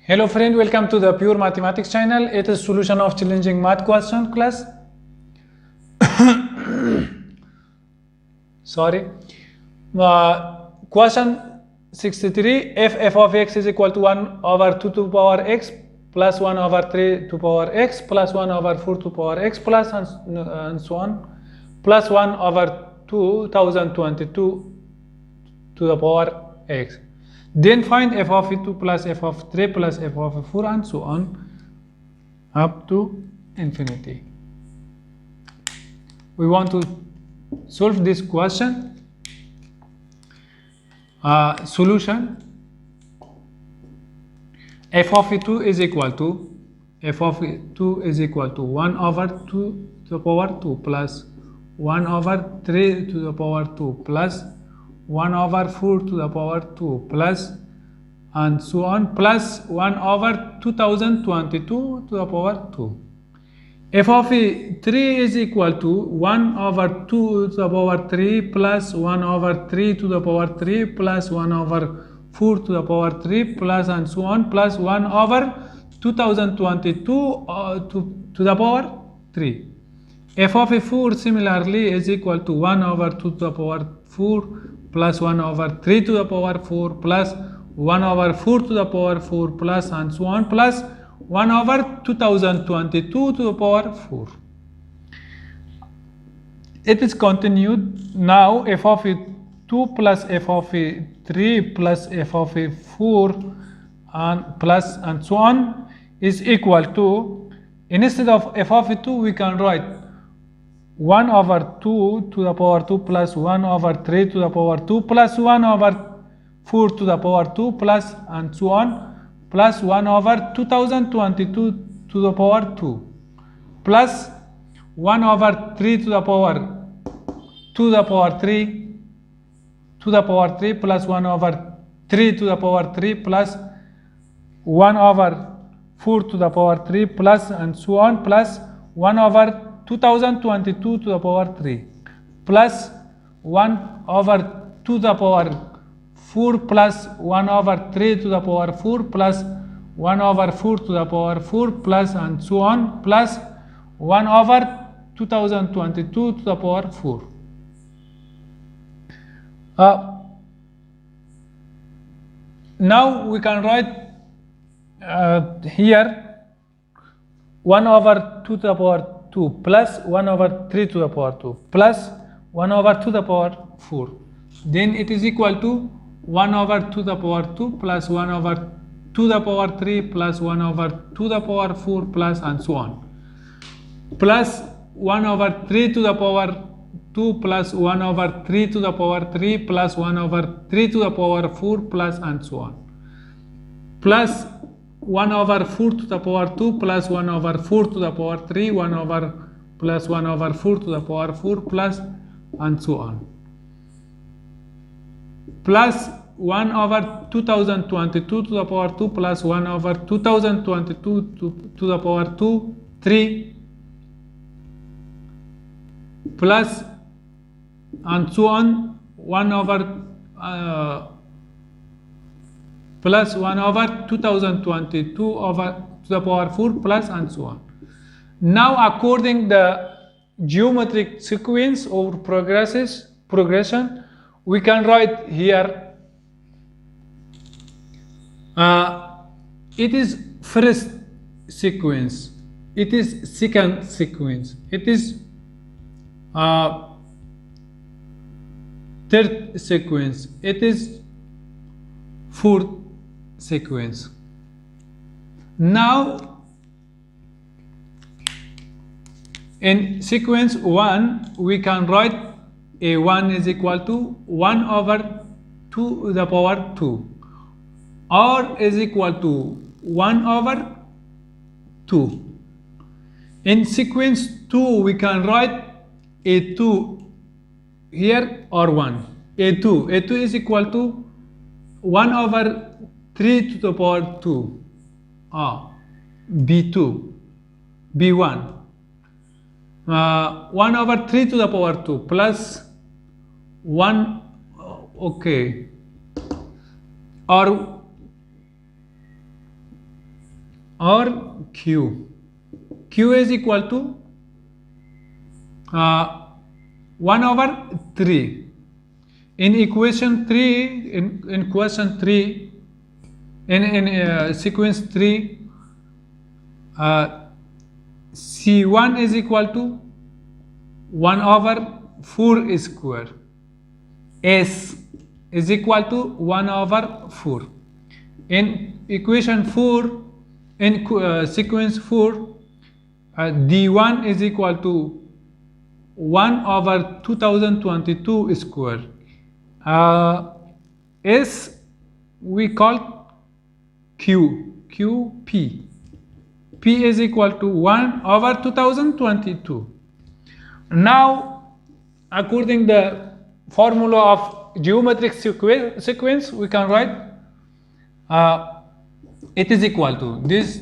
Hello friend, welcome to the Pure Mathematics channel. It is solution of challenging math question class. Sorry. Question 63. If f of x is equal to 1 over 2 to the power x plus 1 over 3 to the power x plus 1 over 4 to the power x plus and so on plus 1 over 2022 to the power x. Then find f of 2 plus f of 3 plus f of 4 and so on up to infinity. We want to solve this question. Solution: f of 2 is equal to 1 over 2 to the power 2 plus 1 over 3 to the power 2 plus 1 over 4 to the power 2 plus and so on plus 1 over 2022 to the power 2. F of 3 is equal to 1 over 2 to the power 3 plus 1 over 3 to the power 3 plus 1 over 4 to the power 3 plus and so on plus 1 over 2022 to the power 3. F of 4 similarly is equal to 1 over 2 to the power 4 plus 1 over 3 to the power 4 plus 1 over 4 to the power 4 plus and so on plus 1 over 2022 to the power 4. It is continued. Now f of 2 plus f of 3 plus f of 4 and plus and so on is equal to, instead of f of 2 we can write 1 over 2 to the power 2 plus 1 over 3 to the power 2 plus 1 over 4 to the power 2 plus and so on plus 1 over 2022 to the power 2 plus 1 over 3 to the power 2 to the power 3 to the power 3 plus 1 over 3 to the power 3 plus 1 over 4 to the power 3 plus and so on plus 1 over 2022 to the power 3 plus 1 over 2 to the power 4 plus 1 over 3 to the power 4 plus 1 over 4 to the power 4 plus and so on plus 1 over 2022 to the power 4. Now we can write here 1 over 2 to the power 2 plus 1 over 3 to the power 2 plus 1 over 2 to the power 4. Then it is equal to 1 over 2 to the power 2 plus 1 over 2 to the power 3 plus 1 over 2 to the power 4 plus and so on plus 1 over 3 to the power 2 plus 1 over 3 to the power 3 plus 1 over 3 to the power 4 plus and so on plus 1 over 4 to the power 2 plus 1 over 4 to the power 3 1 over plus 1 over 4 to the power 4 plus and so on plus 1 over 2022 to the power 2 plus 1 over 2022 to the power 2 3 plus and so on 1 over plus 1 over 2022 over to the power 4 plus and so on. Now according the geometric sequence or progression we can write here it is first sequence, it is second sequence, it is third sequence, it is fourth sequence. Now in sequence 1 we can write a1 is equal to 1 over 2 to the power 2 or is equal to 1 over 2. In sequence 2 we can write a2 here or 1. A2 is equal to 1 over 3 to the power 2 b2 b1 1 over 3 to the power 2 plus 1 okay or or Q. Q is equal to 1 over 3. In equation 3, in question 3, in sequence 3, C1 is equal to 1 over 4 square. S is equal to 1 over 4. In equation 4, in sequence 4, D1 is equal to 1 over 2022 square. S we call QP. P is equal to 1 over 2022. Now, according the formula of geometric sequence, we can write it is equal to this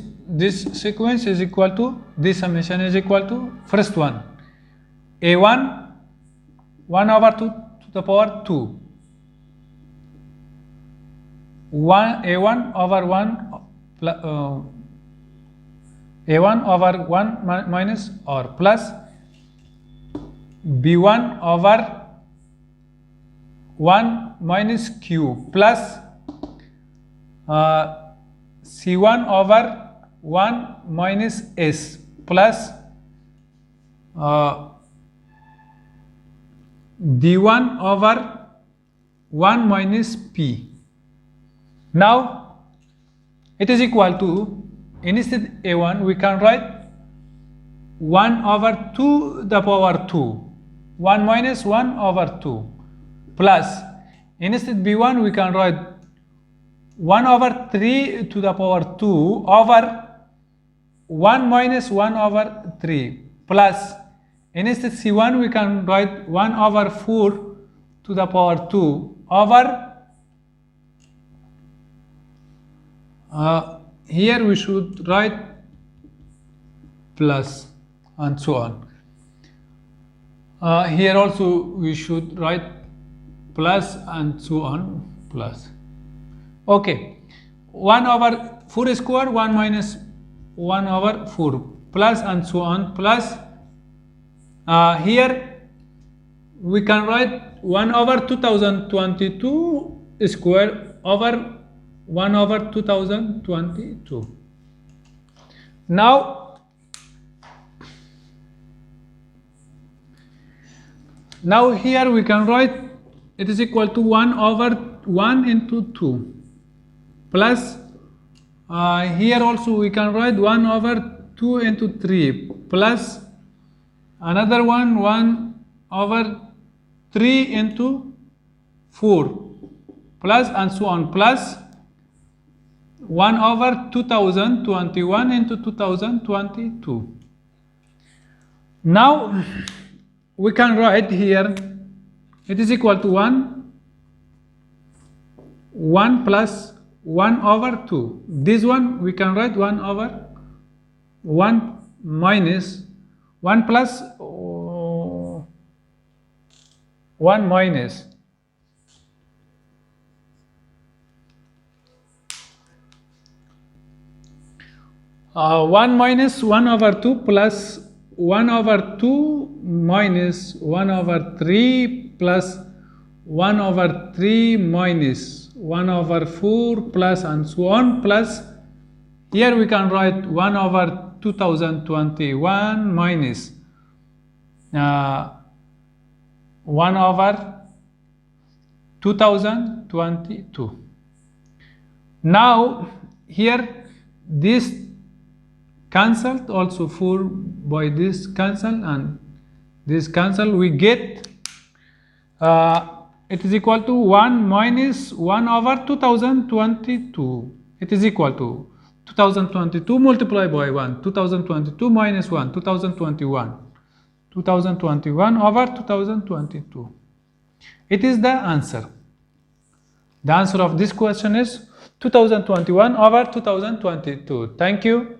sequence is equal to this summation is equal to first one A1 1 over 2 to the power 2 A1 over 1 A1 over 1 minus or plus B1 over 1 minus Q plus C1 over 1 minus S plus D1 over 1 minus P. Now it is equal to, instead A1 we can write 1 over 2 the power 2, 1 minus 1 over 2 plus, instead B1 we can write 1 over 3 to the power 2 over 1 minus 1 over 3 plus, instead C1 we can write 1 over 4 to the power 2 over here we should write plus and so on. Here also we should write plus and so on plus. Okay, 1 over 4 square 1 minus 1 over 4 plus and so on plus here we can write 1 over 2022 square over 1 over 2022. Now here we can write it is equal to 1 over 1 into 2 plus here also we can write 1 over 2 into 3 plus another 1 over 3 into 4 plus and so on plus 1 over 2021 into 2022. Now we can write here it is equal to 1 plus 1 over 2. This one we can write 1 over 1 minus 1 plus 1 minus 1 minus 1 over 2 plus 1 over 2 minus 1 over 3 plus 1 over 3 minus 1 over 4 plus and so on plus here we can write 1 over 2021 minus 1 over 2022. Now here this cancelled, also 4 by this cancel and this cancel, we get it is equal to 1 minus 1 over 2022. It is equal to 2022 multiplied by 1, 2022 minus 1, 2021 over 2022. It is the answer. The answer of this question is 2021 over 2022. Thank you.